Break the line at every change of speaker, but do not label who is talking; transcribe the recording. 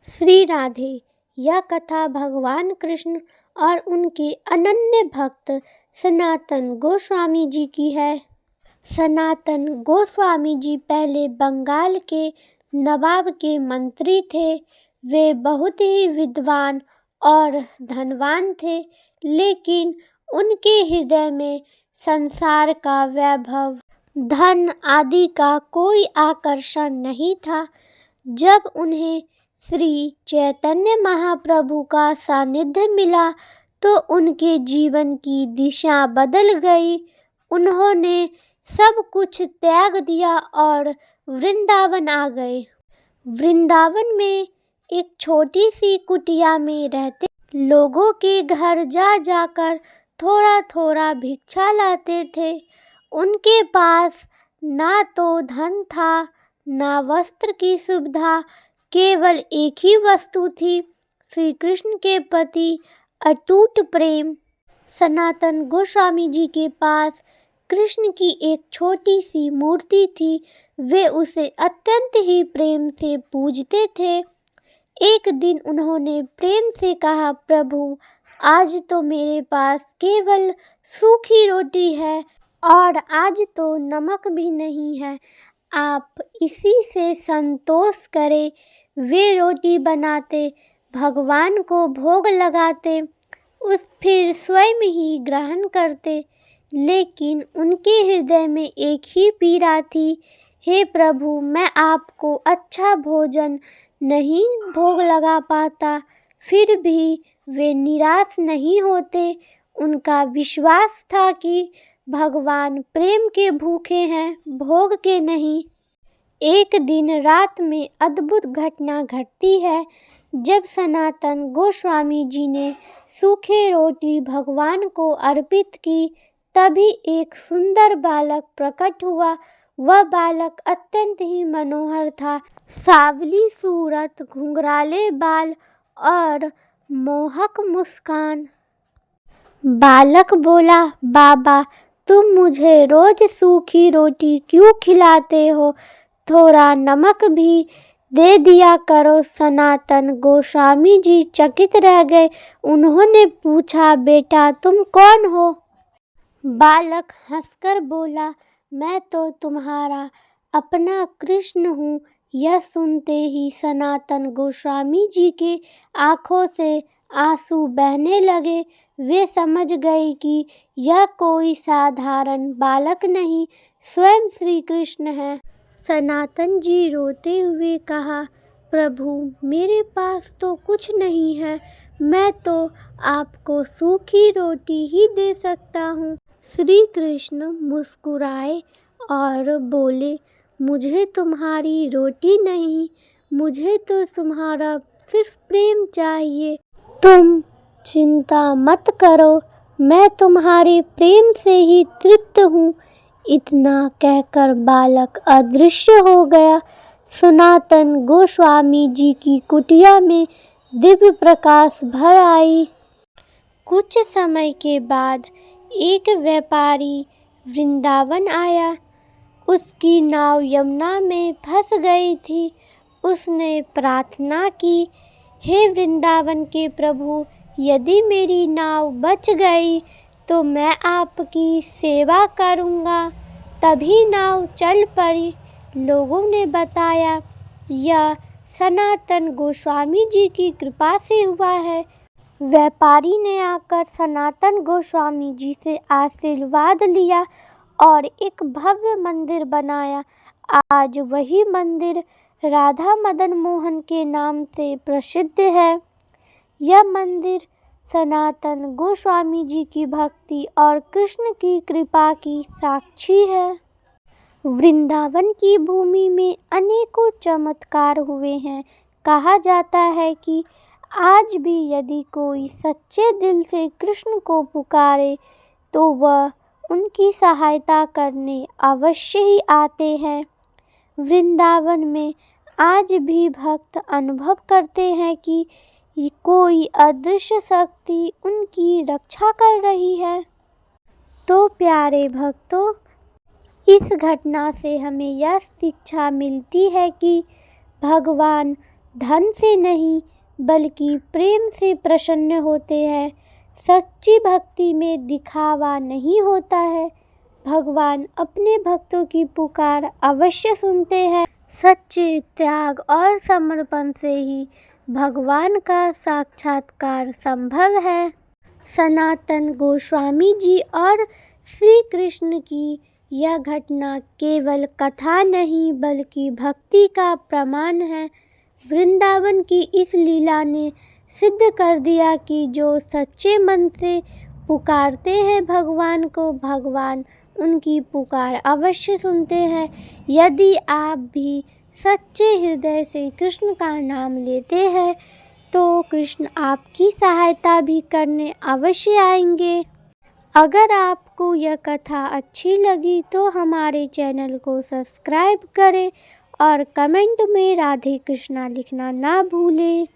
श्री राधे। यह कथा भगवान कृष्ण और उनके अनन्य भक्त सनातन गोस्वामी जी की है। सनातन गोस्वामी जी पहले बंगाल के नवाब के मंत्री थे। वे बहुत ही विद्वान और धनवान थे, लेकिन उनके हृदय में संसार का वैभव, धन आदि का कोई आकर्षण नहीं था। जब उन्हें श्री चैतन्य महाप्रभु का सानिध्य मिला तो उनके जीवन की दिशा बदल गई। उन्होंने सब कुछ त्याग दिया और वृंदावन आ गए। वृंदावन में एक छोटी सी कुटिया में रहते लोगों के घर जा जाकर थोड़ा थोड़ा भिक्षा लाते थे। उनके पास ना तो धन था, ना वस्त्र की सुविधा, केवल एक ही वस्तु थी, श्री कृष्ण के प्रति अटूट प्रेम। सनातन गोस्वामी जी के पास कृष्ण की एक छोटी सी मूर्ति थी। वे उसे अत्यंत ही प्रेम से पूजते थे। एक दिन उन्होंने प्रेम से कहा, प्रभु, आज तो मेरे पास केवल सूखी रोटी है और आज तो नमक भी नहीं है। आप इसी से संतोष करें। वे रोटी बनाते, भगवान को भोग लगाते, फिर स्वयं ही ग्रहण करते। लेकिन उनके हृदय में एक ही पीड़ा थी, हे प्रभु, मैं आपको अच्छा भोजन नहीं भोग लगा पाता। फिर भी वे निराश नहीं होते। उनका विश्वास था कि भगवान प्रेम के भूखे हैं, भोग के नहीं। एक दिन रात में अद्भुत घटना घटती है। जब सनातन गोस्वामी जी ने सूखे रोटी भगवान को अर्पित की, तभी एक सुंदर बालक प्रकट हुआ। वह बालक अत्यंत ही मनोहर था। सांवली सूरत, घुंघराले बाल और मोहक मुस्कान। बालक बोला, बाबा, तुम मुझे रोज सूखी रोटी क्यों खिलाते हो? थोड़ा नमक भी दे दिया करो। सनातन गोस्वामी जी चकित रह गए। उन्होंने पूछा, बेटा, तुम कौन हो? बालक हंसकर बोला, मैं तो तुम्हारा अपना कृष्ण हूँ। यह सुनते ही सनातन गोस्वामी जी के आंखों से आंसू बहने लगे। वे समझ गए कि यह कोई साधारण बालक नहीं, स्वयं श्री कृष्ण है। सनातन जी रोते हुए कहा, प्रभु, मेरे पास तो कुछ नहीं है। मैं तो आपको सूखी रोटी ही दे सकता हूँ। श्री कृष्ण मुस्कुराए और बोले, मुझे तुम्हारी रोटी नहीं, मुझे तो तुम्हारा सिर्फ प्रेम चाहिए। तुम चिंता मत करो, मैं तुम्हारे प्रेम से ही तृप्त हूँ। इतना कहकर बालक अदृश्य हो गया। सनातन गोस्वामी जी की कुटिया में दिव्य प्रकाश भर आई। कुछ समय के बाद एक व्यापारी वृंदावन आया। उसकी नाव यमुना में फंस गई थी। उसने प्रार्थना की, हे वृंदावन के प्रभु, यदि मेरी नाव बच गई तो मैं आपकी सेवा करूँगा। तभी नाव चल पड़ी। लोगों ने बताया, यह सनातन गोस्वामी जी की कृपा से हुआ है। व्यापारी ने आकर सनातन गोस्वामी जी से आशीर्वाद लिया और एक भव्य मंदिर बनाया। आज वही मंदिर राधा मदन मोहन के नाम से प्रसिद्ध है। यह मंदिर सनातन गोस्वामी जी की भक्ति और कृष्ण की कृपा की साक्षी है। वृंदावन की भूमि में अनेकों चमत्कार हुए हैं। कहा जाता है कि आज भी यदि कोई सच्चे दिल से कृष्ण को पुकारे तो वह उनकी सहायता करने अवश्य ही आते हैं। वृंदावन में आज भी भक्त अनुभव करते हैं कि कोई अदृश्य शक्ति उनकी रक्षा कर रही है। तो प्यारे भक्तों, इस घटना से हमें यह शिक्षा मिलती है कि भगवान धन से नहीं बल्कि प्रेम से प्रसन्न होते हैं। सच्ची भक्ति में दिखावा नहीं होता है। भगवान अपने भक्तों की पुकार अवश्य सुनते हैं। सच्चे त्याग और समर्पण से ही भगवान का साक्षात्कार संभव है। सनातन गोस्वामी जी और श्री कृष्ण की यह घटना केवल कथा नहीं बल्कि भक्ति का प्रमाण है। वृंदावन की इस लीला ने सिद्ध कर दिया कि जो सच्चे मन से पुकारते हैं भगवान को, भगवान उनकी पुकार अवश्य सुनते हैं। यदि आप भी सच्चे हृदय से कृष्ण का नाम लेते हैं तो कृष्ण आपकी सहायता भी करने अवश्य आएंगे। अगर आपको यह कथा अच्छी लगी तो हमारे चैनल को सब्सक्राइब करें और कमेंट में राधे कृष्णा लिखना ना भूलें।